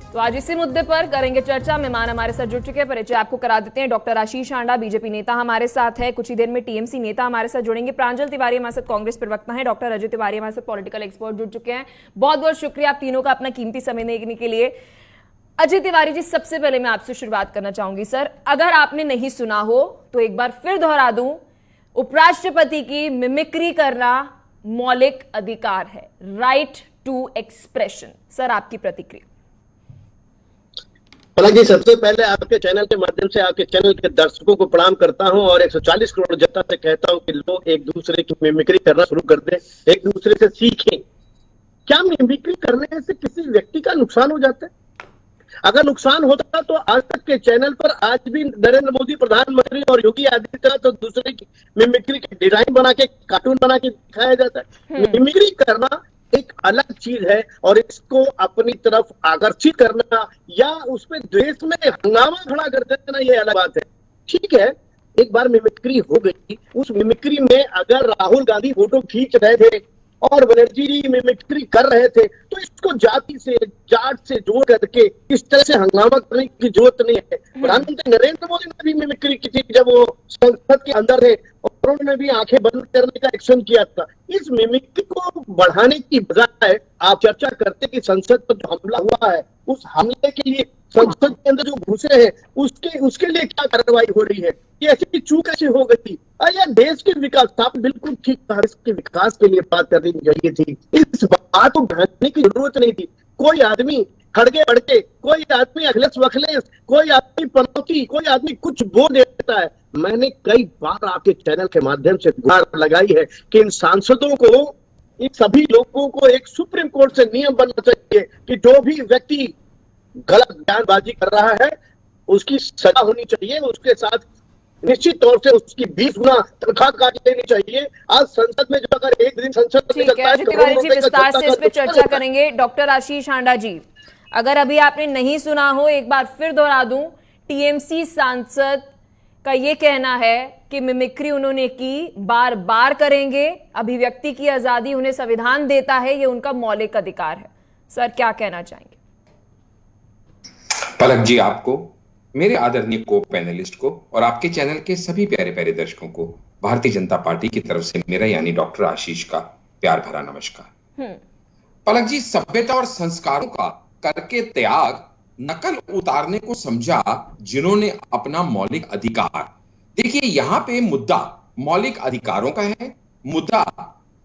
तो आज इसी मुद्दे पर करेंगे चर्चा। मेहमान हमारे साथ जुड़ चुके हैं, परिचय आपको करा देते हैं। डॉक्टर आशीष आंडा बीजेपी नेता हमारे साथ है। कुछ ही देर में टीएमसी नेता हमारे साथ जुड़ेंगे। प्रांजल तिवारी हमारे साथ कांग्रेस प्रवक्ता है। डॉक्टर अजय तिवारी हमारे साथ पॉलिटिकल एक्सपर्ट जुड़ चुके हैं। बहुत बहुत शुक्रिया आप तीनों का अपना कीमती समय देने के लिए। अजय तिवारी जी, सबसे पहले मैं आपसे शुरुआत करना चाहूंगी। सर, अगर आपने नहीं सुना हो तो एक बार फिर दोहरा दूं, उपराष्ट्रपति की मिमिक्री करना मौलिक अधिकार है, राइट टू एक्सप्रेशन। सर, आपकी प्रतिक्रिया। पलक जी, सबसे पहले आपके चैनल के माध्यम से आपके चैनल के दर्शकों को प्रणाम करता हूं और 140 करोड़ जनता से कहता हूं कि लोग एक दूसरे की मिमिक्री करना शुरू कर दें, एक दूसरे से सीखें। क्या मिमिक्री करने से किसी व्यक्ति का नुकसान हो जाता है? अगर नुकसान होता तो आज तक के चैनल पर आज भी नरेंद्र मोदी प्रधानमंत्री और योगी आदित्यनाथ तो दूसरे की मिमिक्री के डिजाइन बना के, कार्टून बना के दिखाया जाता है। मिमिक्री करना एक अलग चीज है और इसको अपनी तरफ आकर्षित करना या उसमें देश में हंगामा खड़ा कर देना, ये अलग बात है। ठीक है, एक बार मिमिक्री हो गई, उस मिमिक्री में अगर राहुल गांधी फोटो खींच रहे थे और बनर्जी जी मिमिक्री कर रहे थे तो इसको जाति से, जाट से जोड़ करके इस तरह से हंगामा करने की जरूरत नहीं है। प्रधानमंत्री नरेंद्र मोदी ने भी मिमिक्री की थी जब वो संसद के अंदर थे और उन्होंने भी आंखें बंद करने का एक्शन किया था। इस मिमिक्री को बढ़ाने की बजाय आप चर्चा करते कि संसद पर जो हमला हुआ है, उस हमले के लिए संसद के अंदर जो घुसे हैं उसके लिए क्या कार्रवाई हो रही है, ये ऐसी चूक कैसे हो गई? या देश के विकास, आप बिल्कुल ठीक कहा, देश के विकास के लिए बात करनी चाहिए थी। इस बात को बढ़ाने की जरूरत नहीं थी। कोई आदमी खड़गे बढ़के, कोई आदमी अखिलेश वखलेश, कोई आदमी पनौती, कोई आदमी कुछ बोल देता है। मैंने कई बार आपके चैनल के माध्यम से गुहार लगाई है कि इन सांसदों को, इन सभी लोगों को एक सुप्रीम कोर्ट से नियम बनना चाहिए कि जो भी व्यक्ति गलत बयानबाजी कर रहा है उसकी सजा होनी चाहिए, उसके साथ निश्चित तौर से उसकी 20 गुना तनख्वाह काट लेनी चाहिए। आज संसद में जो अगर एक दिन संसद ठीक है अजय तिवारी जी, विस्तार से इस पे चर्चा करेंगे। डॉक्टर आशीष आंडा जी, अगर अभी आपने नहीं सुना हो एक बार फिर दोहरा दूं, टीएमसी सांसद का ये कहना है कि मिमिक्री उन्होंने की, बार बार करेंगे, अभिव्यक्ति की आजादी उन्हें संविधान देता है, ये उनका मौलिक अधिकार है। सर, क्या कहना चाहेंगे? पलक जी, आपको, मेरे आदरणीय को पैनलिस्ट को और आपके चैनल के सभी प्यारे प्यारे दर्शकों को भारतीय जनता पार्टी की तरफ से मेरा यानी डॉक्टर आशीष का प्यार भरा नमस्कार। पलक जी, सभ्यता और संस्कारों का करके त्याग, नकल उतारने को समझा जिन्होंने अपना मौलिक अधिकार। देखिए, यहाँ पे मुद्दा मौलिक अधिकारों का है, मुद्दा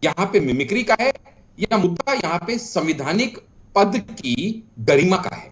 यहाँ पे मिमिक्री का है, या मुद्दा यहाँ पे संवैधानिक पद की गरिमा का है।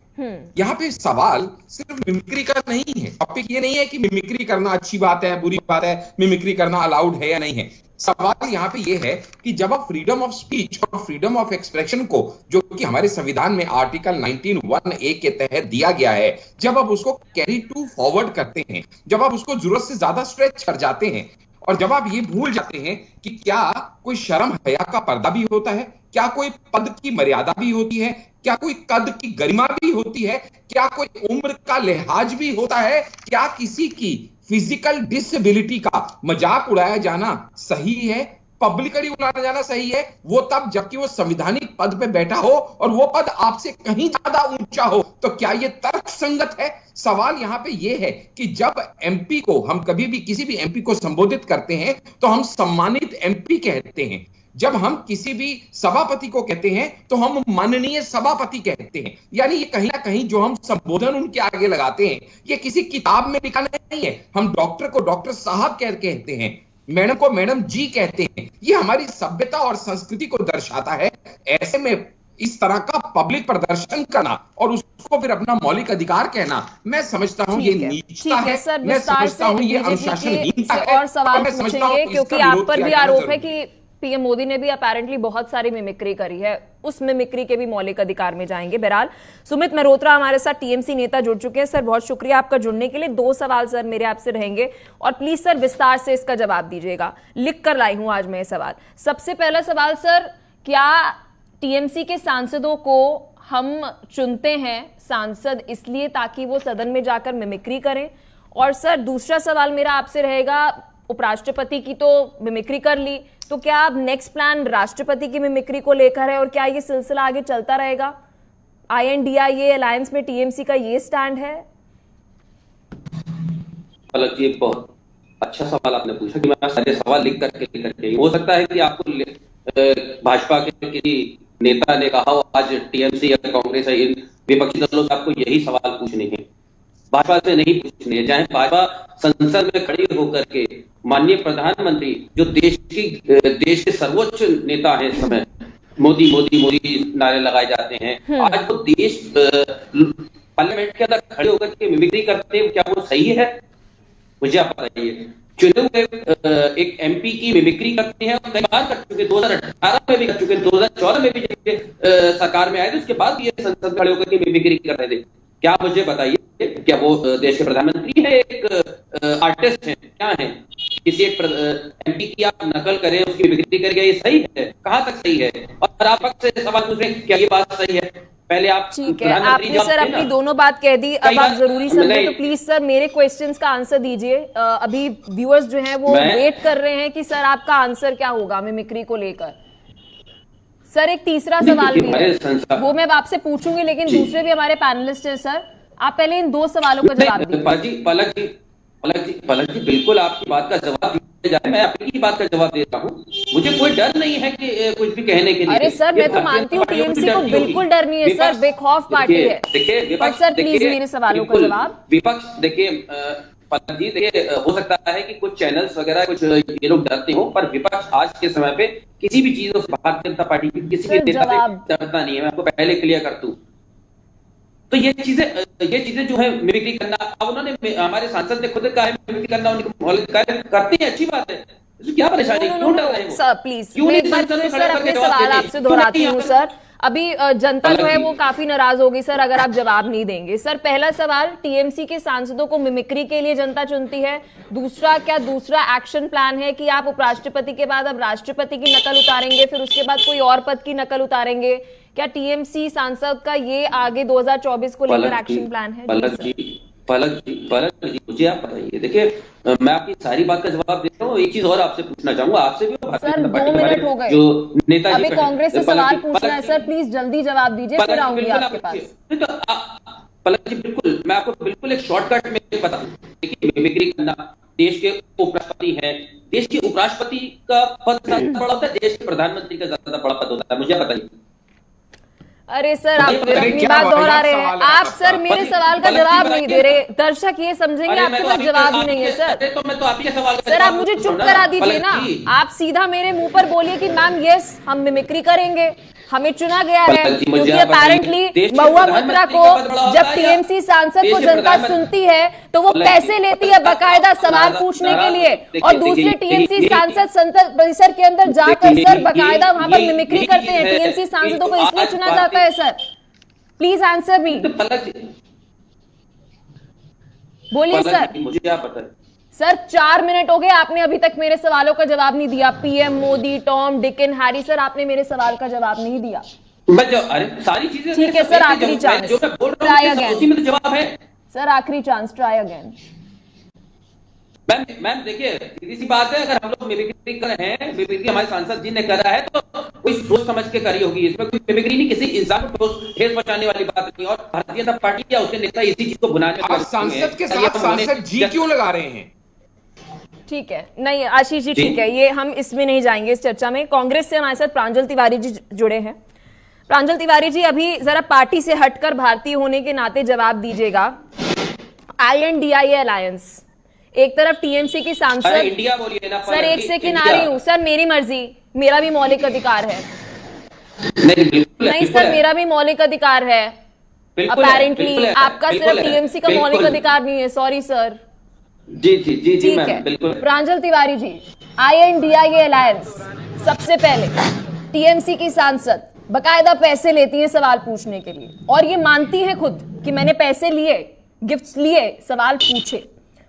यहाँ पे सवाल सिर्फ मिमिक्री का नहीं है। टॉपिक ये नहीं है कि मिमिक्री करना अच्छी बात है, बुरी बात है, मिमिक्री करना अलाउड है या नहीं है। सवाल यहाँ पे ये है कि जब आप फ्रीडम ऑफ स्पीच और फ्रीडम ऑफ एक्सप्रेशन को, जो कि हमारे संविधान में आर्टिकल 19(1)(a) के तहत दिया गया है, जब आप उसको कैरी टू फॉरवर्ड करते हैं, जब आप उसको जरूरत से ज्यादा स्ट्रेच कर जाते हैं और जब आप ये भूल जाते हैं कि क्या कोई शर्म हया का पर्दा भी होता है, क्या कोई पद की मर्यादा भी होती है, क्या कोई कद की गरिमा भी होती है, क्या कोई उम्र का लिहाज भी होता है, क्या किसी की फिजिकल डिसेबिलिटी का मजाक उड़ाया जाना सही है, पब्लिकली उड़ाया जाना सही है, वो तब जबकि वो संवैधानिक पद पे बैठा हो और वो पद आपसे कहीं ज्यादा ऊंचा हो, तो क्या ये तर्क संगत है? सवाल यहां पे ये है कि जब एमपी को, हम कभी भी किसी भी एमपी को संबोधित करते हैं तो हम सम्मानित एमपी कहते हैं, जब हम किसी भी सभापति को कहते हैं तो हम माननीय सभापति कहते हैं। यानी ये कहीं ना कहीं जो हम संबोधन उनके आगे लगाते हैं, ये किसी किताब में लिखा नहीं है। हम डॉक्टर को डॉक्टर साहब कहते हैं, मैडम को मैडम जी कहते हैं। ये हमारी सभ्यता और संस्कृति को दर्शाता है। ऐसे में इस तरह का पब्लिक प्रदर्शन करना और उसको फिर अपना मौलिक अधिकार कहना, मैं समझता हूं ये नीचता है। सर, मैं समझता हूं ये अनुशासनहीनता है। और सवाल पूछेंगे क्योंकि आप पर भी आरोप है कि पीएम मोदी ने भी अपेरेंटली बहुत सारी मिमिक्री करी है, उस मिमिक्री के भी मौलिक अधिकार में जाएंगे। बहरहाल, सुमित मल्होत्रा हमारे साथ टीएमसी नेता जुड़ चुके हैं। सर, बहुत शुक्रिया आपका जुड़ने के लिए। 2 सवाल सर मेरे आपसे रहेंगे और प्लीज सर विस्तार से इसका जवाब दीजिएगा। लिख कर लाई हूं आज मैं ये सवाल। सबसे पहला सवाल सर, क्या टीएमसी के सांसदों को हम चुनते हैं सांसद इसलिए ताकि वो सदन में जाकर मिमिक्री करें? और सर दूसरा सवाल मेरा आपसे रहेगा, उपराष्ट्रपति की तो मिमिक्री कर ली, तो क्या अब नेक्स्ट प्लान राष्ट्रपति की मिमिक्री को लेकर है और क्या ये सिलसिला आगे चलता रहेगा? INDIA अलायंस में टीएमसी का ये स्टैंड है? पलक जी, बहुत अच्छा सवाल आपने पूछा कि मैं सारे सवाल लिख करके हो सकता है कि आपको भाजपा के किसी नेता ने कहा हो आज टीएमसी या कांग्रेस या इन विपक्षी दलों से आपको यही सवाल पूछने हैं, भाजपा से नहीं पूछने हैं। चाहे भाजपा संसद में खड़ी होकर के माननीय प्रधानमंत्री जो देश के सर्वोच्च नेता हैं इस समय, मोदी मोदी मोदी नारे लगाए जाते हैं, आज वो देश पार्लियामेंट के अंदर खड़े होकर के मिमिक्री करते हैं, क्या वो सही है? मुझे आप बताइए। चुने हुए एक एमपी की मिमिक्री करते हैं और कई बार कर चुके, 2018 में भी कर चुके, 2014 में भी जब सरकार में आए थे उसके बाद भी ये संसद खड़े होकर के मिमिक्री कर रहे थे। क्या मुझे बताइए, क्या वो देश के प्रधानमंत्री है, एक आर्टिस्ट है, क्या है? किसी एक एमपी की आप नकल करें, उसकी मिमिक्री करें, ये सही है? कहां तक सही है? और आप पक्ष से सवाल पूछ रहे हैं क्या ये बात सही है? पहले आप ठीक है, आपने सर अपनी दोनों बात कह दी। अब आप जरूरी समझे तो प्लीज सर मेरे क्वेश्चंस का आंसर दीजिए। अभी व्यूअर्स जो हैं वो वेट कर रहे हैं कि सर आपका आंसर क्या होगा मिमिक्री को लेकर। सर एक तीसरा सवाल भी है, वो मैं आपसे पूछूंगी, लेकिन दूसरे भी हमारे पैनलिस्ट हैं सर। आप पहले इन दो सवालों का जवाब दीजिए। पलक जी, बिल्कुल आपकी बात का जवाब दिया जाए, मैं आपकी बात का जवाब देता हूँ। मुझे कोई डर नहीं है कि कुछ भी कहने के लिए। अरे सर मैं तो मानती हूँ टीएमसी को बिल्कुल डर नहीं है सर, बेखौफ पार्टी है। देखिए पर सर प्लीज मेरे सवालों का जवाब। विपक्ष देखिए, पलक जी देखिए, हो सकता है कि कुछ चैनल्स वगैरह कुछ ये लोग डरते हो, पर विपक्ष आज के समय पे किसी भी चीजों से भारतीय जनता पार्टी की किसी भी नेता से डरता नहीं है। मैं आपको पहले क्लियर कर दूं। तो ये चीजें जो है मिमिक्री करना, अब उन्होंने हमारे सांसद ने खुद कहा है मिमिक्री करना उनको करते हैं, अच्छी बात है, क्या परेशानी? क्यों डर रहे हो सर? प्लीज मैं एक बार फिर सर अपने सवाल आपसे दोहराती हूँ सर। अभी जनता जो है वो काफी नाराज होगी सर अगर आप जवाब नहीं देंगे। सर पहला सवाल, टीएमसी के सांसदों को मिमिक्री के लिए जनता चुनती है। दूसरा, क्या दूसरा एक्शन प्लान है कि आप उपराष्ट्रपति के बाद अब राष्ट्रपति की नकल उतारेंगे, फिर उसके बाद कोई और पद की नकल उतारेंगे? क्या टीएमसी सांसद का ये आगे 2024 को लेकर एक्शन प्लान है? पलक जी मुझे आप बताइए। देखिए मैं आपकी सारी बात का जवाब देता हूँ। एक चीज और आपसे पूछना चाहूंगा, आपसे भी भारतीय जनता पार्टी के हो गए जो नेता अभी कांग्रेस से सवाल पूछना है सर, प्लीज जल्दी जवाब दीजिए, फिर आऊंगी आपके पास। पलक जी बिल्कुल, मैं आपको बिल्कुल एक शॉर्टकट में बता दूं। देखिए मिमिक्री करना, देश के उपराष्ट्रपति हैं, देश के उपराष्ट्रपति का पद ज्यादा बड़ा होता है, देश के प्रधानमंत्री का ज्यादा बड़ा पद होता है, मुझे बताइए। अरे सर आप फिर अपनी बात दोहरा रहे हैं। आप सर मेरे सवाल का जवाब नहीं दे रहे, दर्शक ये समझेंगे आपके पास जवाब ही नहीं है सर। तो मैं तो आप ही सवाल सर आप मुझे चुप करा दीजिए ना, आप सीधा मेरे मुंह पर बोलिए कि मैम यस हम मिमिक्री करेंगे, हमें चुना गया है। क्योंकि अपेरेंटली महुआ मोइत्रा को जब टीएमसी सांसद को जनता सुनती है तो वो पैसे लेती है बकायदा सवाल पूछने के लिए, और दूसरे टीएमसी सांसद संसद परिसर के अंदर जाकर सर बकायदा वहां पर मिमिक्री करते हैं। टीएमसी सांसदों को इसलिए चुना जाता है सर। प्लीज आंसर मी, बोलिए सर। मुझे आप बताइए सर 4 मिनट हो गए, आपने अभी तक मेरे सवालों का जवाब नहीं दिया। PM Modi, Tom, deacon, Harry, sir आपने मेरे सवाल का जवाब नहीं दिया। अरे सारी चीजें ठीक है सर, आखिरी चांस, ट्राई अगेन। उसी में तो जवाब है सर, आखिरी चांस, ट्राई अगेन। मैम देखिए सीधी सी बात है, अगर हम लोग मिमिक्री कर रहे हैं, मिमिक्री हमारे सांसद जी ने करा है तो कोई सोच समझ के करी होगी, इसमें कोई मिमिक्री नहीं, किसी इंसान को ठेस पहुंचाने वाली बात नहीं। और भारतीय जनता पार्टी या उसके नेता इसी चीज को बुलाने सांसद के साथ सांसद जी क्यों लगा रहे हैं? ठीक है, नहीं आशीष जी ठीक है, ये हम इसमें नहीं जाएंगे इस चर्चा में। कांग्रेस से हमारे साथ प्रांजल तिवारी जी जुड़े हैं। प्रांजल तिवारी जी अभी जरा पार्टी से हटकर भारतीय होने के नाते जवाब दीजिएगा। INDIA अलायंस, एक तरफ टीएमसी की सांसद, इंडिया बोलिए ना सर एक सेकंड आ रही हूँ सर, मेरी मर्जी, मेरा भी मौलिक अधिकार है। नहीं सर मेरा भी मौलिक अधिकार है, अपेरेंटली आपका सिर्फ टीएमसी का मौलिक अधिकार नहीं है। Sorry sir. जी जी जी जी ठीक है प्रांजल तिवारी जी, INDIA अलायंस, सबसे पहले टीएमसी की सांसद बकायदा पैसे लेती है सवाल पूछने के लिए, और ये मानती है खुद कि मैंने पैसे लिए, गिफ्ट्स लिए, सवाल पूछे।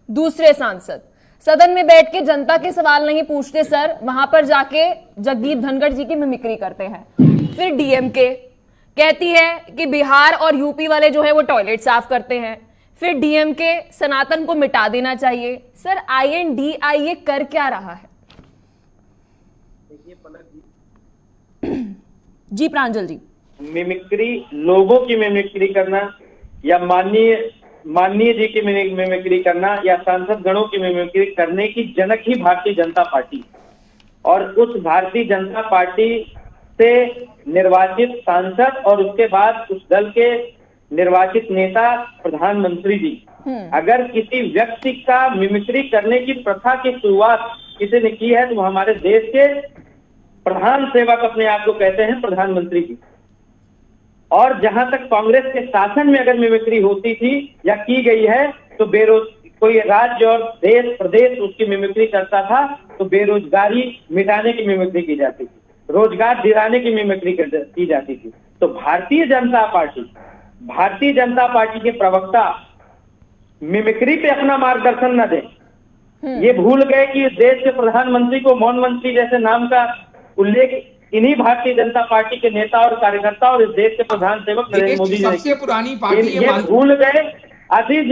दूसरे सांसद सदन में बैठ के जनता के सवाल नहीं पूछते सर, वहां पर जाके जगदीप धनखड़ जी की मिमिक्री करते हैं। फिर डीएमके कहती है कि बिहार और यूपी वाले जो है वो टॉयलेट साफ करते हैं। फिर डीएमके सनातन को मिटा देना चाहिए। सर INDIA कर क्या रहा है? जी प्रांजल जी। मिमिक्री, लोगों की मिमिक्री करना या माननीय जी की मिमिक्री करना या सांसद गणों की मिमिक्री करने की जनक ही भारतीय जनता पार्टी, और उस भारतीय जनता पार्टी से निर्वाचित सांसद और उसके बाद उस दल के निर्वाचित नेता प्रधानमंत्री जी, अगर किसी व्यक्ति का मिमिक्री करने की प्रथा की शुरुआत किसी ने की है तो वो हमारे देश के प्रधान सेवक अपने आप को कहते हैं, प्रधानमंत्री जी। और जहां तक कांग्रेस के शासन में अगर मिमिक्री होती थी या की गई है तो कोई राज्य और देश प्रदेश उसकी मिमिक्री करता था तो बेरोजगारी मिटाने की मिमिक्री की जाती थी, रोजगार दिलाने की मिमिक्री की जाती थी। तो भारतीय जनता पार्टी के प्रवक्ता मिमिक्री पे अपना मार्गदर्शन न दें। ये भूल गए कि इस देश के प्रधानमंत्री को मौन मंत्री जैसे नाम का उल्लेख इन्हीं भारतीय जनता पार्टी के नेता और कार्यकर्ता और इस देश के प्रधान सेवक नरेंद्र मोदी जी सबसे पुरानी पार्टी ये भूल गए। आशीष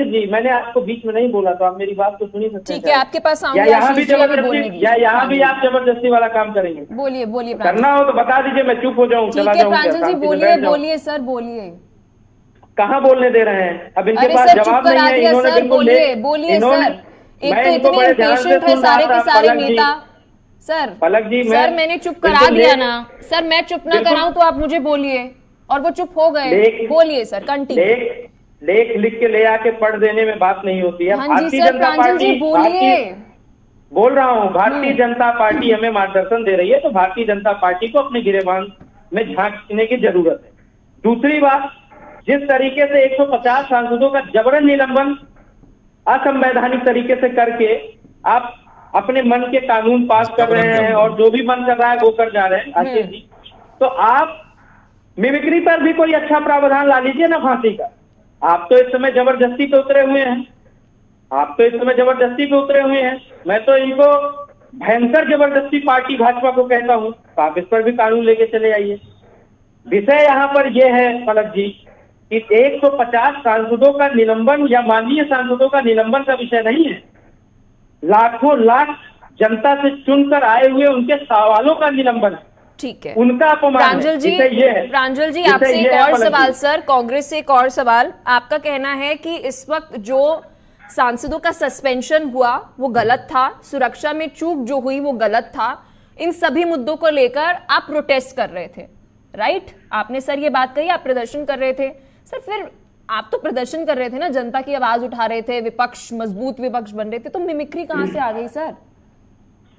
जी मैंने आपको बीच में नहीं बोला तो आप मेरी बात तो सुनी सकते हैं। ठीक है, आपके पास या यहाँ भी जबरदस्ती यहाँ भी आप जबरदस्ती वाला काम करेंगे? बोलिए करना हो तो बता दीजिए, मैं चुप हो जाऊँ, चला जाऊँ। प्रांजल जी बोलिए सर, बोलिए। कहाँ बोलने दे रहे हैं? अब इनके अरे पास सर, जवाब नहीं है। इन्होंने बिल्कुल बोलिए सर, एक तो इतने इम्पेशेंट है सारे के सारे नेता। सर पलक जी, सर मैंने चुप करा दिया ना सर, मैं चुप ना कराऊं तो आप मुझे बोलिए, और वो चुप हो गए। बोलिए सर, कंटिन्यू। लेख लिख के ले आके पढ़ देने में बात नहीं होती है। हाँ जी सर, प्रांजल जी बोलिए। बोल रहा हूँ, भारतीय जनता पार्टी हमें मार्गदर्शन दे रही है तो भारतीय जनता पार्टी को अपने गिरेबान में झांकने की जरूरत है। दूसरी बात, जिस तरीके से 150 सांसदों का जबरन निलंबन असंवैधानिक तरीके से करके आप अपने मन के कानून पास कर रहे हैं और जो भी मन कर रहा है वो कर जा रहे हैं आशीष जी, तो आप मिमिक्री पर भी कोई अच्छा प्रावधान ला लीजिए ना फांसी का। आप तो इस समय जबरदस्ती पे उतरे हुए हैं। मैं तो इनको भयंकर जबरदस्ती पार्टी भाजपा को कहता हूं, तो आप इस पर भी कानून लेके चले आइए। विषय यहाँ पर यह है पलक जी कि 150 सांसदों का निलंबन या माननीय सांसदों का निलंबन का विषय नहीं है, लाखों लाख जनता से चुनकर आए हुए उनके सवालों का निलंबन है। ठीक है, उनका अपमान। प्रांजल जी आपसे एक और सवाल सर, कांग्रेस से एक और सवाल। आपका कहना है कि इस वक्त जो सांसदों का सस्पेंशन हुआ वो गलत था, सुरक्षा में चूक जो हुई वो गलत था, इन सभी मुद्दों को लेकर आप प्रोटेस्ट कर रहे थे, राइट? आपने सर ये बात कही, आप प्रदर्शन कर रहे थे। सर फिर आप तो प्रदर्शन कर रहे थे ना, जनता की आवाज उठा रहे थे, विपक्ष मजबूत विपक्ष बन रहे थे, तो मिमिक्री कहां से आ गई सर?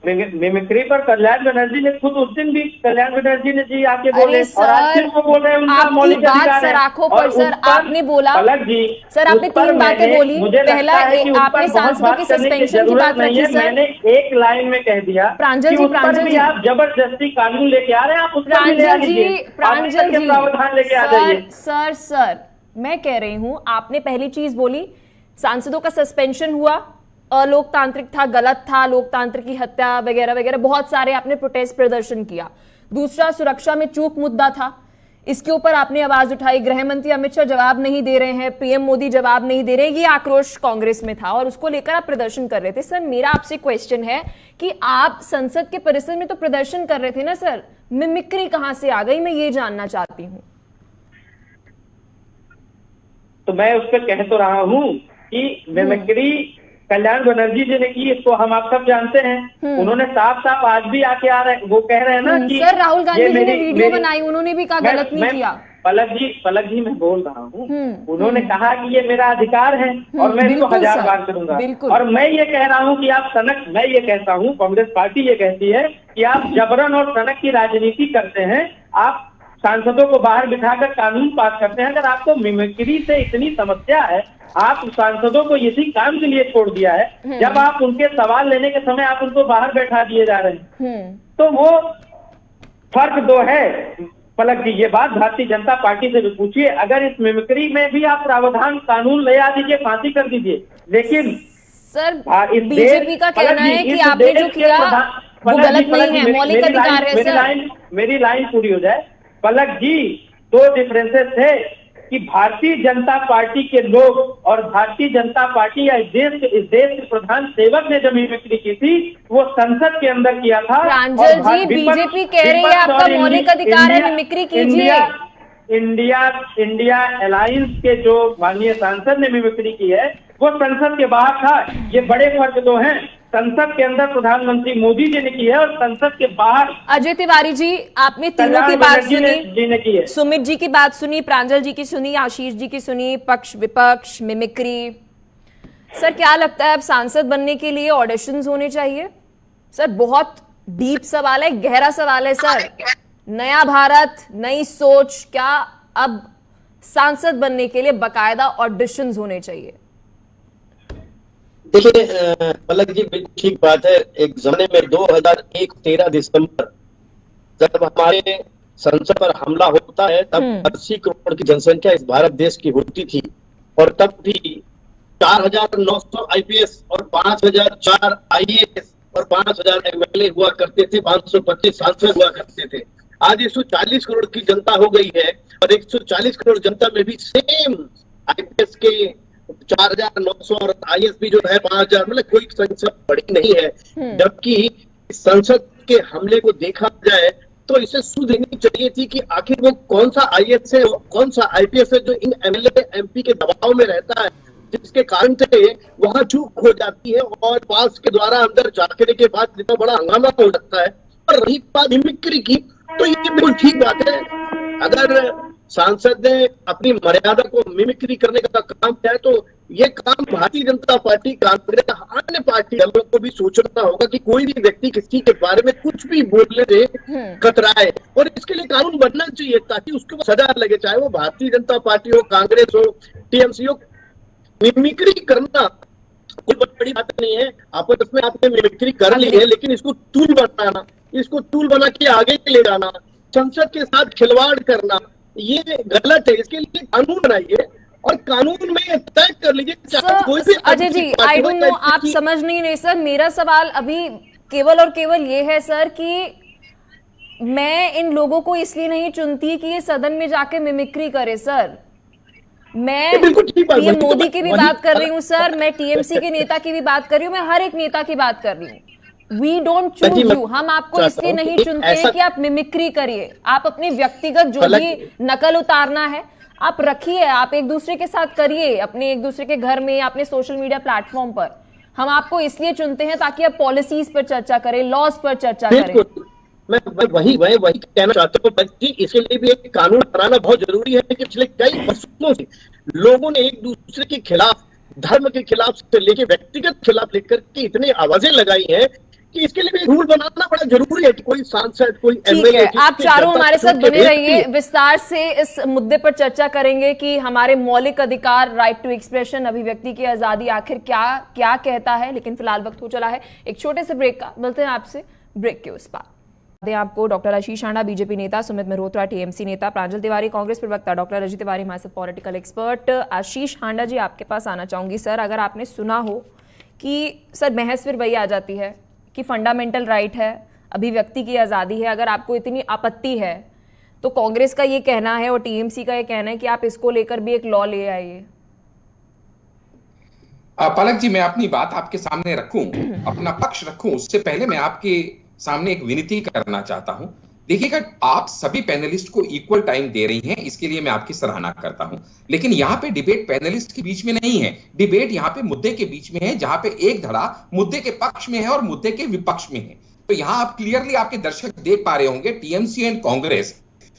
मिमिक्री पर कल्याण बनर्जी ने खुद उस दिन भी कल्याण बनर्जी ने जी आके बोले, और आज फिर वो बोल रहे हैं उनका मौलिक अधिकार है। सर आंखों पर सर आपने बोला, पलक जी सर आपने 3 बातें बोली। पहला आपने सांसदों की सस्पेंशन की बात रखी सर, मैंने एक लाइन में कह दिया प्रांजल जी आप जबरदस्ती कानून लेके आ रहे हैं, आप प्रांजल जी प्रावधान लेके आ जाइए। सर मैं कह रही हूं, आपने पहली चीज बोली सांसदों का सस्पेंशन हुआ, अलोकतांत्रिक था, गलत था, लोकतंत्र की हत्या वगैरह वगैरह, बहुत सारे आपने प्रोटेस्ट प्रदर्शन किया। दूसरा, सुरक्षा में चूक मुद्दा था, इसके ऊपर आपने आवाज उठाई। गृह मंत्री अमित शाह जवाब नहीं दे रहे हैं, पीएम मोदी जवाब नहीं दे रहे, ये आक्रोश कांग्रेस में था और उसको लेकर आप प्रदर्शन कर रहे थे। सर मेरा आपसे क्वेश्चन है कि आप संसद के परिसर में तो प्रदर्शन कर रहे थे ना सर, मिमिक्री कहां से आ गई, मैं ये जानना चाहती हूँ। तो मैं उस पर कह तो रहा हूँ कि मिमिक्री कल्याण बनर्जी जी ने की, इसको हम आप सब जानते हैं। उन्होंने साफ साफ आज भी आके वो कह रहे हैं ना कि सर राहुल गांधी जी ने वीडियो बनाई, उन्होंने भी कहा गलत नहीं किया। पलक जी मैं बोल रहा हूँ, उन्होंने कहा कि ये मेरा अधिकार है और मैं इसको 1000 बार करूंगा। और मैं ये कह रहा हूँ कि आप सनक, मैं ये कहता हूँ, कांग्रेस पार्टी ये कहती है कि आप जबरन और सनक की राजनीति करते हैं, आप सांसदों को बाहर बिठाकर कानून पास करते हैं। अगर आपको मिमिक्री से इतनी समस्या है, आप सांसदों को इसी काम के लिए छोड़ दिया है, जब आप उनके सवाल लेने के समय आप उनको बाहर बैठा दिए जा रहे हैं, तो वो फर्क दो है पलक जी। ये बात भारतीय जनता पार्टी से भी पूछिए, अगर इस मिमिक्री में भी आप प्रावधान कानून ले आ दीजिए, फांसी कर दीजिए, लेकिन सर बीजेपी का कहना है कि आपने जो किया वो गलत नहीं है, मौलिक अधिकार है सर। मेरी लाइन पूरी हो जाए। पलक जी, 2 डिफरेंसेस थे, कि भारतीय जनता पार्टी के लोग और भारतीय जनता पार्टी या इस देश के प्रधान सेवक ने जब मिमिक्री की थी वो संसद के अंदर किया था। प्रांजल जी, बीजेपी कह रही है आपका मौलिक अधिकार है, मिमिक्री कीजिए। इंडिया अलायंस के जो माननीय सांसद ने मिमिक्री की है वो संसद के बाहर था। ये बड़े फर्क तो हैं, संसद के अंदर प्रधानमंत्री मोदी जी ने की है और संसद के बाहर अजय तिवारी जी, आपने तीनों की बात सुनी, सुमित जी की बात सुनी, प्रांजल जी की सुनी, आशीष जी की सुनी, पक्ष विपक्ष, मिमिक्री। सर क्या लगता है अब सांसद बनने के लिए ऑडिशंस होने चाहिए? सर बहुत डीप सवाल है, गहरा सवाल है सर। नया भारत, नई सोच, क्या अब सांसद बनने के लिए बाकायदा ऑडिशंस होने चाहिए? देखिए पलक जी, बिल्कुल ठीक बात है। एक जमाने में 2001 13 दिसंबर जब हमारे संसद पर हमला होता है तब 80 करोड़ की जनसंख्या इस भारत देश की होती थी और तब भी 4,900 आईपीएस और 5,004 आईएएस और 5,000 एमएलए हुआ करते थे, 525 सांसद हुआ करते थे। आज 140 करोड़ की जनता हो गई है और 140 करोड़ जनता में भी सेम आईपीएस के 4,900 और आईएएस भी जो है 5,000, मतलब कोई संख्या बड़ी नहीं है। जबकि संसद के हमले को देखा जाए तो इसे सूझ देनी चाहिए थी कि आखिर वो कौन सा आईएएस है, कौन सा आईपीएस है जो इन एमएलए एमपी के दबाव में रहता है, जिसके कारण से वहां चूक हो जाती है और पास के द्वारा अंदर जाने के बाद इतना बड़ा हंगामा हो सकता है। और रही बात मिमिक्री की, तो ये बिल्कुल ठीक बात है। अगर सांसद ने अपनी मर्यादा को मिमिक्री करने का काम किया है तो ये काम भारतीय जनता पार्टी, कांग्रेस, अन्य पार्टी दलों को भी सोचना होगा कि कोई भी व्यक्ति किसी के बारे में कुछ भी बोलने से कतराए और इसके लिए कानून बनना चाहिए ताकि उसको सजा लगे, चाहे वो भारतीय जनता पार्टी हो, कांग्रेस हो, टीएमसी हो। मिमिक्री करना कोई बड़ी बात नहीं है, आपस में आपने मिमिक्री कर ली है, लेकिन इसको टूल बनाना, इसको टूल बना के आगे ले जाना, संसद के साथ खिलवाड़ करना, ये गलत है। इसके लिए कानून बनाइए और कानून में तय कर लीजिए। कोई भी Ajay ji, I don't know, आप समझ नहीं रहे सर। मेरा सवाल अभी केवल और केवल ये है सर कि मैं इन लोगों को इसलिए नहीं चुनती कि ये सदन में जाके मिमिक्री करे सर। मैं पीएम मोदी की भी बात कर रही हूँ सर, मैं टीएमसी के नेता की भी बात कर रही हूँ, मैं हर एक नेता की बात कर रही हूँ। वी डोंट चूज यू, हम आपको इसलिए नहीं चुनते हैं कि आप मिमिक्री करिए। आप अपनी व्यक्तिगत जो भी नकल उतारना है आप रखिए, आप एक दूसरे के साथ करिए, अपने एक दूसरे के घर में, अपने सोशल मीडिया प्लेटफॉर्म पर। हम आपको इसलिए चुनते हैं ताकि आप पॉलिसीज पर चर्चा करें, लॉज पर चर्चा करें। मैं वही कहना चाहता हूँ कि इसके लिए भी एक कानून बनाना बहुत जरूरी है कि पिछले कई वर्षों से लोगों ने एक दूसरे के खिलाफ, धर्म के खिलाफ से लेके व्यक्तिगत खिलाफ लेकर के इतनी आवाजें लगाई हैं कि इसके लिए भी रूल बनाना बड़ा जरूरी है कि कोई सांसद, कोई एमएलए। आप चारों हमारे साथ बने रहिए, विस्तार से इस मुद्दे पर चर्चा करेंगे कि हमारे मौलिक अधिकार, राइट टू एक्सप्रेशन, अभिव्यक्ति की आजादी आखिर क्या कहता है। लेकिन फिलहाल वक्त हो चला है एक छोटे से ब्रेक का, मिलते हैं आपसे ब्रेक के उस पार। आपको डॉक्टर आशीष हांडा बीजेपी नेता, सुमित मल्होत्रा टीएमसी नेता, प्रांजल तिवारी कांग्रेस प्रवक्ता, डॉक्टर अजय तिवारी हमारे साथ पॉलिटिकल एक्सपर्ट। आशीष हांडा जी, आपके पास आना चाहूंगी सर। अगर आपने सुना हो कि सर बहस फिर वही आ जाती है कि फंडामेंटल राइट है, अभिव्यक्ति की आजादी है, अगर आपको इतनी आपत्ति है तो कांग्रेस का ये कहना है और टीएमसी का ये कहना है कि आप इसको लेकर भी एक लॉ ले आइए। पलक जी, मैं अपनी बात आपके सामने रखूं, अपना पक्ष रखूं, उससे पहले मैं आपके सामने एक विनती करना चाहता हूं। देखिएगा, आप सभी पैनलिस्ट को इक्वल टाइम दे रही हैं, इसके लिए मैं आपकी सराहना करता हूं। लेकिन यहाँ पे डिबेट पैनलिस्ट के बीच में नहीं है, डिबेट यहाँ पे मुद्दे के बीच में है, जहां पे एक धड़ा मुद्दे के पक्ष में है और मुद्दे के विपक्ष में है। तो यहाँ आप क्लियरली आपके दर्शक देख पा रहे होंगे, टीएमसी एंड कांग्रेस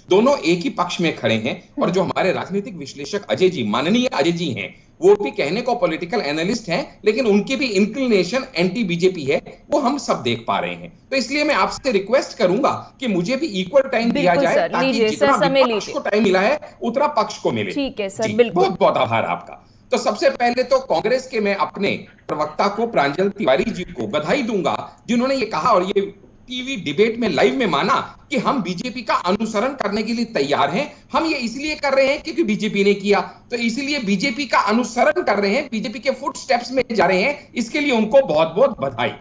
दोनों एक ही पक्ष में खड़े हैं। और जो हमारे राजनीतिक विश्लेषक अजय जी, माननीय अजय जी हैं, वो भी कहने को पॉलिटिकल एनालिस्ट हैं, लेकिन उनकी भी इंक्लिनेशन एंटी बीजेपी है, वो हम सब देख पा रहे हैं। तो इसलिए मैं आपसे रिक्वेस्ट करूंगा कि मुझे भी इक्वल टाइम दिया जाए, ताकि जितना विपक्ष को टाइम मिला है उतना पक्ष को मिले। ठीक है सर, बिल्कुल। बहुत बहुत आभार आपका। तो सबसे पहले तो कांग्रेस के मैं अपने प्रवक्ता को, प्रांजल तिवारी जी को बधाई दूंगा, जिन्होंने ये कहा और ये टीवी डिबेट में लाइव में माना कि हम बीजेपी का अनुसरण करने के लिए तैयार हैं। हम ये इसलिए कर रहे हैं क्योंकि बीजेपी ने किया, तो इसलिए बीजेपी का अनुसरण कर रहे हैं, बीजेपी के फुट स्टेप्स में जा रहे हैं, इसके लिए उनको बहुत बहुत बधाई।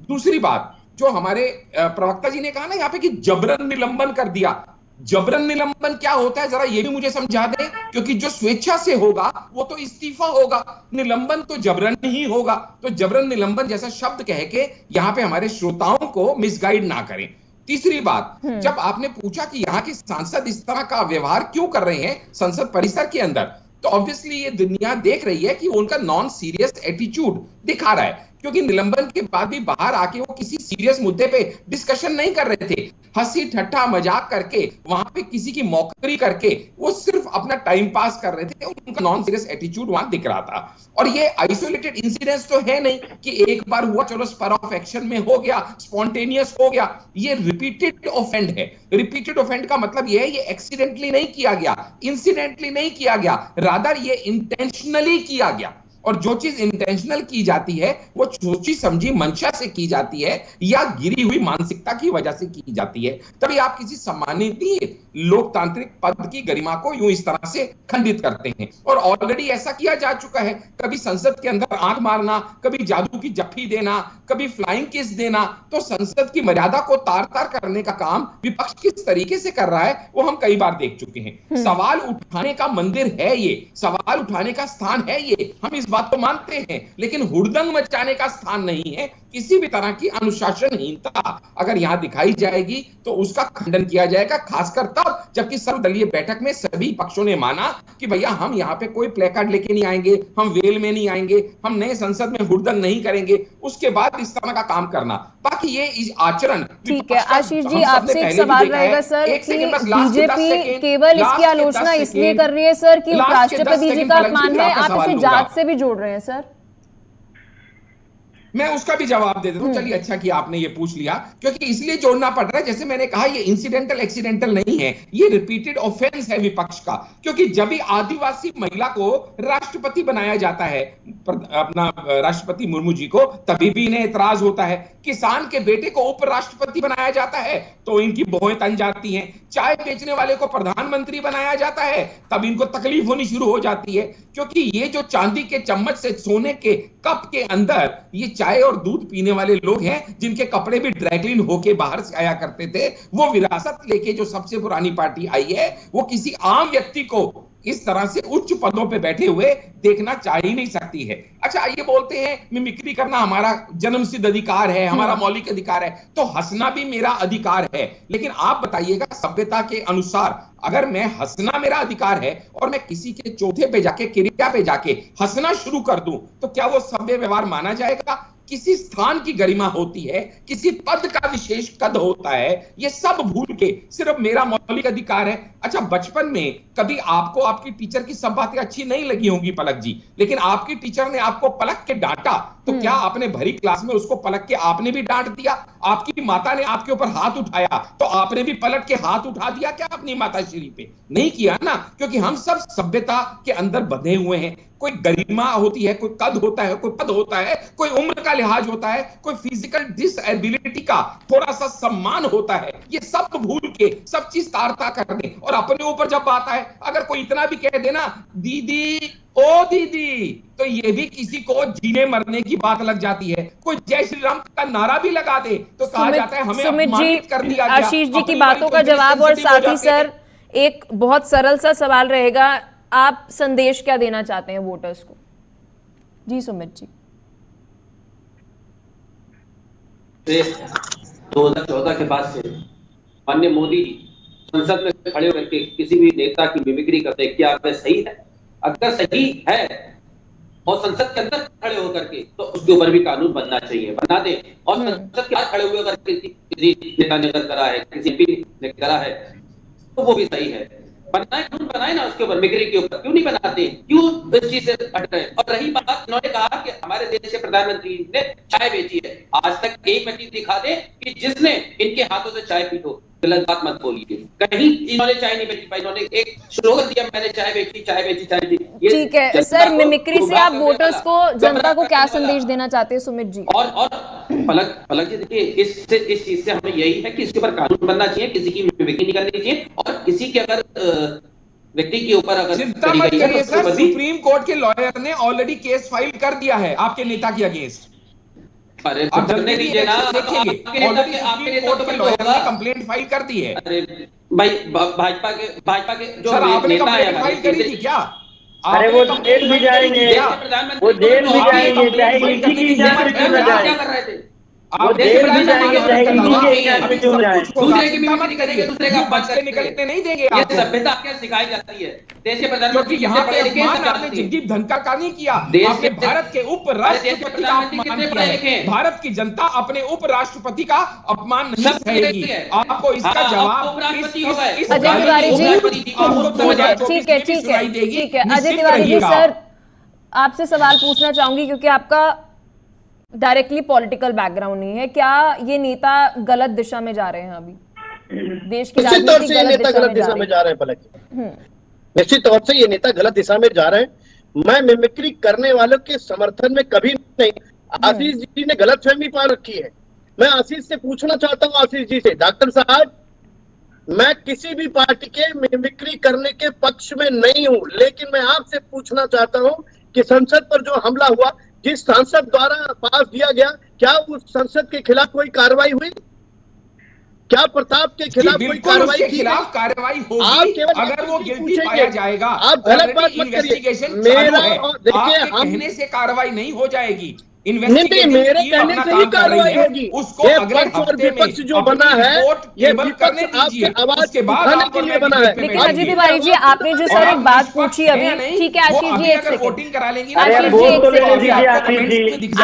दूसरी बात, जो हमारे प्रवक्ता जी ने कहा ना यहाँ पे कि जबरन निलंबन कर दिया, जबरन निलंबन क्या होता है जरा ये भी मुझे समझा दें, क्योंकि जो स्वेच्छा से होगा वो तो इस्तीफा होगा, निलंबन तो जबरन ही होगा। तो जबरन निलंबन जैसा शब्द कह के यहां पे हमारे श्रोताओं को मिसगाइड ना करें। तीसरी बात, जब आपने पूछा कि यहाँ के सांसद इस तरह का व्यवहार क्यों कर रहे हैं संसद परिसर के अंदर, तो ऑब्वियसली ये दुनिया देख रही है कि उनका नॉन सीरियस एटीट्यूड दिखा रहा है, क्योंकि निलंबन के बाद भी बाहर आके वो किसी सीरियस मुद्दे पे डिस्कशन नहीं कर रहे थे, हंसी ठट्ठा मजाक करके वहां पे किसी की मौकरी करके वो सिर्फ अपना टाइम पास कर रहे थे। उनका नॉन सीरियस एटीट्यूड वहां दिख रहा था। और ये आइसोलेटेड इंसिडेंट्स तो है नहीं कि एक बार हुआ चलो स्पर ऑफ एक्शन में हो गया, स्पॉन्टेनियस हो गया, ये रिपीटेड ऑफेंड है। रिपीटेड ऑफेंड का मतलब ये है ये एक्सीडेंटली नहीं किया गया, इंसिडेंटली नहीं किया गया, रादर ये इंटेंशनली किया गया। और जो चीज इंटेंशनल की जाती है वो सोची समझी मंशा से की जाती है या गिरी हुई मानसिकता की वजह से की जाती है, तभी आप किसी सम्मानित लोकतांत्रिक पद की गरिमा को यूं इस तरह से खंडित करते हैं। और ऑलरेडी ऐसा किया जा चुका है, कभी संसद के अंदर आंख मारना, कभी जादू की जफ्फी देना, कभी फ्लाइंग किस देना। तो संसद की मर्यादा को तार तार करने का काम विपक्ष किस तरीके से कर रहा है वो हम कई बार देख चुके हैं। सवाल उठाने का मंदिर है ये, सवाल उठाने का स्थान है ये, हम इस बात तो मानते हैं, लेकिन हुड़दंग मचाने का स्थान नहीं है। किसी भी तरह की अनुशासनहीनता अगर यहां दिखाई जाएगी तो उसका खंडन किया जाएगा, खासकर तब जबकि सर्वदलीय बैठक में सभी पक्षों ने माना कि भैया हम यहां पे कोई प्लेकार्ड लेके नहीं आएंगे, हम वेल में नहीं आएंगे, हम नए संसद में हुड़दंग नहीं करेंगे, उसके बाद इस तरह का काम करना। बाकी ये आचरण ठीक है। आशीष जी, आपसे एक सवाल रहेगा सर कि बीजेपी केवल इसकी आलोचना इसलिए कर रही है सर कि उपराष्ट्रपति जी का अपमान है, आप इसे जांच से भी जोड़ रहे हैं सर? मैं उसका भी जवाब दे देता हूं। चलिए अच्छा किया आपने ये पूछ लिया, क्योंकि इसलिए जोड़ना पड़ रहा है। जैसे मैंने कहा ये इंसिडेंटल एक्सीडेंटल नहीं है, ये रिपीटेड ऑफेंस है विपक्ष का। क्योंकि जब भी आदिवासी महिला को राष्ट्रपति बनाया जाता है, अपना राष्ट्रपति मुर्मू जी को, तभी भी इन्हें एतराज होता है। किसान के बेटे को उपराष्ट्रपति बनाया जाता है तो इनकी भौहें तन जाती हैं। चाय बेचने वाले को प्रधानमंत्री बनाया जाता है तब इनको तकलीफ होनी शुरू हो जाती है, क्योंकि ये जो चांदी के चम्मच से सोने के कप के अंदर ये चाय और दूध पीने वाले लोग हैं, जिनके कपड़े भी ड्राइक्लीन होके बाहर से आया करते थे, वो विरासत लेके जो सबसे पुरानी पार्टी आई है, वो किसी आम व्यक्ति को इस तरह से उच्च पदों पे बैठे हुए देखना चाह ही नहीं सकती है। अच्छा, ये बोलते हैं मिमिक्री करना हमारा जन्मसिद्ध अधिकार है, हमारा मौलिक अधिकार है, तो हंसना भी मेरा अधिकार है। लेकिन आप बताइएगा, सभ्यता के अनुसार अगर मैं हंसना मेरा अधिकार है और मैं किसी के चौथे पे जाके, क्रिया पे जाके हंसना शुरू कर दूं, तो क्या वो सभ्य व्यवहार माना जाएगा? किसी स्थान की गरिमा होती है, किसी पद का विशेष कद होता है, ये सब भूल के सिर्फ मेरा मौलिक अधिकार है। अच्छा, बचपन में कभी आपको आपकी टीचर की सब बातें अच्छी नहीं लगी होंगी पलक जी, लेकिन आपकी टीचर ने आपको पलक के डांटा, तो क्या आपने भरी क्लास में उसको पलक के आपने भी डांट दिया? आपकी माता ने आपके ऊपर हाथ उठाया तो आपने भी पलट के हाथ उठा दिया क्या अपनी माता श्री पे? नहीं किया ना, क्योंकि हम सब सभ्यता के अंदर बंधे हुए हैं। कोई गरिमा होती है, कोई कद होता है, कोई पद होता है, कोई उम्र का लिहाज होता है, कोई फिजिकल डिसएबिलिटी का थोड़ा सा सम्मान होता है। ये सब भूल के सब चीज तारता करने और अपने ऊपर जब बात आए, अगर कोई इतना भी कह देना दीदी ओ दीदी, तो ये भी किसी को जीने मरने की बात लग जाती है। कोई जय श्री राम का नारा भी लगा दे तो कहा जाता है हमें अपमानित कर दिया गया। आशीष जी की बातों का जवाब, और साथ ही सर एक बहुत सरल सा सवाल रहेगा, आप संदेश क्या देना चाहते हैं वोटर्स को? जी सुमित जी। 2014 के बाद से माननीय मोदी संसद में खड़े होकर के किसी भी नेता की मिमिक्री करते, क्या वह सही है? अगर सही है और संसद के अंदर खड़े होकर के, तो उसके ऊपर भी कानून बनना चाहिए, बना दे। और संसद के बाहर खड़े हुए अगर किसी नेता ने करा है, किसी एमपी ने करा है, तो वो भी सही है। बनाए कानून, बनाए ना उसके ऊपर, मिमिक्री के ऊपर। क्यों नहीं बनाते? क्यों इस चीज से हट रहे? और रही बात, उन्होंने कहा कि हमारे देश के प्रधानमंत्री ने चाय बेची है, आज तक एक व्यक्ति दिखा दे कि जिसने इनके हाथों से चाय पी हो। गलत बात मत बोलिए, कहीं इन्होंने चाय नहीं बेची भाई, इन्होंने एक स्लोगन दिया, मैंने चाय बेची, चाय बेची, चाय बेची। ठीक है सर, मिमिक्री से आप वोटर्स को, जनता को क्या संदेश देना चाहते हैं सुमित जी? और पलक जी देखिए, इस चीज से हमें यही है कि इसके ऊपर कानून बनना चाहिए, किसी की मिमिक्री नहीं करनी चाहिए, और किसी के अगर व्यक्ति के ऊपर अगर चिंता मत करिए सर, सुप्रीम कोर्ट के लॉयर ने ऑलरेडी केस फाइल कर दिया है आपके नेता के अगेंस्ट। अरे करने दीजिए ना, देखेंगे, ऑलरेडी सुप्रीम कोर्ट के लॉयर ने कंप्लेंट फाइल कर दी है। अरे भाई भाजपा के जो सर आपने नेता है कंप्लेंट फाइल करी थी क्या? अरे वो जेल भी जाएंगे, वो जेल भी जाएंगे, चाहे ईडी की इजाजत से क्यों न जाए, क्या कर रहे थे? वो जेल भी जाएंगे, चाहे ईडी की इजाजत से क्यों न जाए। दूसरे की मिमिक्री करेंगे, दूसरे का बच के निकलने नहीं देंगे ये आपको। सभ्यता क्या सिखाई जाती है? देश के क्योंकि प्रधानमंत्री यहाँ पे कितने अपमान पढ़े आपने लिखे जगदीप धनखड़ का नहीं किया, देश आपने के- भारत के उपराष्ट्रपति का प्रधानमंत्री अपमान कितने किया पढ़े लिखे है। हैं? भारत की जनता अपने उपराष्ट्रपति का अपमान नहीं सब सहेगी। है। आपको इसका हाँ, जवाब आप उपराष्ट्रपति हो गए। इस अजय गाली तिवारी जी, आपको ठीक है 2024 ठीक है में भी ठीक सुनाई है देगी। ठीक है। अजय निश्चित तिवारी जी रहिएगा। सर, आपसे सवाल पूछना चाहूंगी क्योंकि आपका डायरेक्टली पॉलिटिकल बैकग्राउंड नहीं है। क्या ये नेता गलत दिशा में जा रहे हैं? अभी देश की निश्चित तौर राजनीति से ये नेता गलत दिशा में जा रहे हैं। पलक, निश्चित तौर से ये नेता गलत दिशा में जा रहे हैं। मैं मिमिक्री करने वालों के समर्थन में कभी नहीं। आशीष जी ने गलतफहमी पा रखी है। मैं आशीष से पूछना चाहता हूं, आशीष जी से, डॉक्टर साहब मैं किसी भी पार्टी के मिमिक्री करने के पक्ष में नहीं हूं, लेकिन मैं आपसे पूछना चाहता हूं कि संसद पर जो हमला हुआ, जिस सांसद द्वारा पास दिया गया, क्या उस संसद के खिलाफ कोई कार्रवाई हुई? क्या प्रताप के खिलाफ कोई बिल्कुल कार्रवाई उसके की खिलाफ गई? कार्रवाई आप होगी केवल अगर वो गिल्टी पूछेंगे। पाया जाएगा। आप गलत बात मत करिए। इन्वेस्टिगेशन मेरा चालू है, और देखिए, आपके हम कहने से कार्रवाई नहीं हो जाएगी। नहीं, इन्वेस्टिगेशन मेरे टीम कहने अपना से ही काम कर रही कार्रवाई है। होगी। उसको ये अगले पक्ष और हफ्ते में विपक्ष जो अपनी बना है, रिपोर्ट ये टेबल करने विपक्ष दीजिए। आपकी आवाज उसके बाद उठाने आप के लिए और बना मैं है। डिबेट में लेकिन अजय बैठेंगे। तिवारी जी, आपने जो सर एक बात पूछी अभी, ठीक है आशीष जी एक सेकंड, वोटिंग करा लेंगी अरे आशीष जी, वोट एक तो ले सेकंड। लीजिए आशीष जी,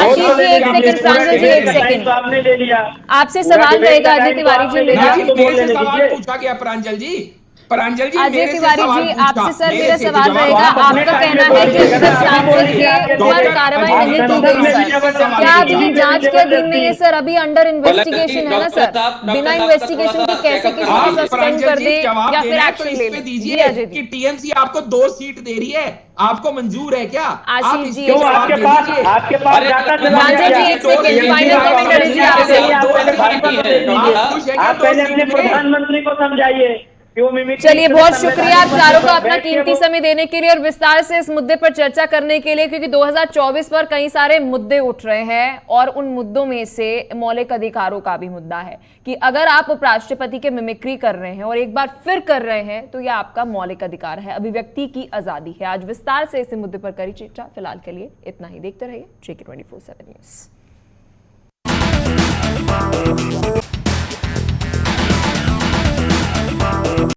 आशीष जी, एक सेकंड, प्रांजल जी, एक सेकंड। तो आपने ले लिया। आपसे सवाल रहेगा अजय तिवारी जी मेरा। आप तो मेरे बोल से लेने सवाल दीजिए। पूछा गया प्रांजल जी, प्रांजल जी अजय मेरे से तिवारी सवाल जी, पूछा। आपसे सर मेरे मेरा से सवाल जवाब रहेगा, आप आपका कहना है कि अब तक सांसद के ऊपर कार्रवाई नहीं की गई सर, क्या अभी ये जांच के अधीन नहीं है सर? अभी अंडर इन्वेस्टिगेशन है ना सर? बिना इन्वेस्टिगेशन के कैसे किसी को आप सस्पेंड कर प्रांजल दे जी जवाब या फिर देना है तो एक्शन इस ले पे ले? जी दीजिए अजय कि जी। टीएमसी आपको 2 सीट दे रही है, आपको मंजूर है क्या? आशीष आप जी, इसके क्यों जवाब आपके दे पास दीजिए। डाटा चला प्रांजल गया? जी, एक second, final comment Ajay ji आपसे। आप पहले भाजपा को दे दीजिए। आप खुश हैं क्या आप 2 पहले सीट अपने में? प्रधानमंत्री को समझाइए कि वो मिमिक्री चलिए, बहुत करके शुक्रिया आप चारों का अपना बैठ के कीमती वो- समय देने के लिए और विस्तार से इस मुद्दे पर चर्चा करने के लिए, क्योंकि 2024 पर कई सारे मुद्दे उठ रहे हैं और उन मुद्दों में से मौलिक अधिकारों का भी मुद्दा है कि अगर आप उपराष्ट्रपति के मिमिक्री कर रहे हैं और एक बार फिर कर रहे हैं तो यह आपका मौलिक अधिकार है, अभिव्यक्ति की आजादी है। आज विस्तार से इस मुद्दे पर करी चर्चा। फिलहाल के लिए इतना ही। देखते रहिए JK 24/7 न्यूज।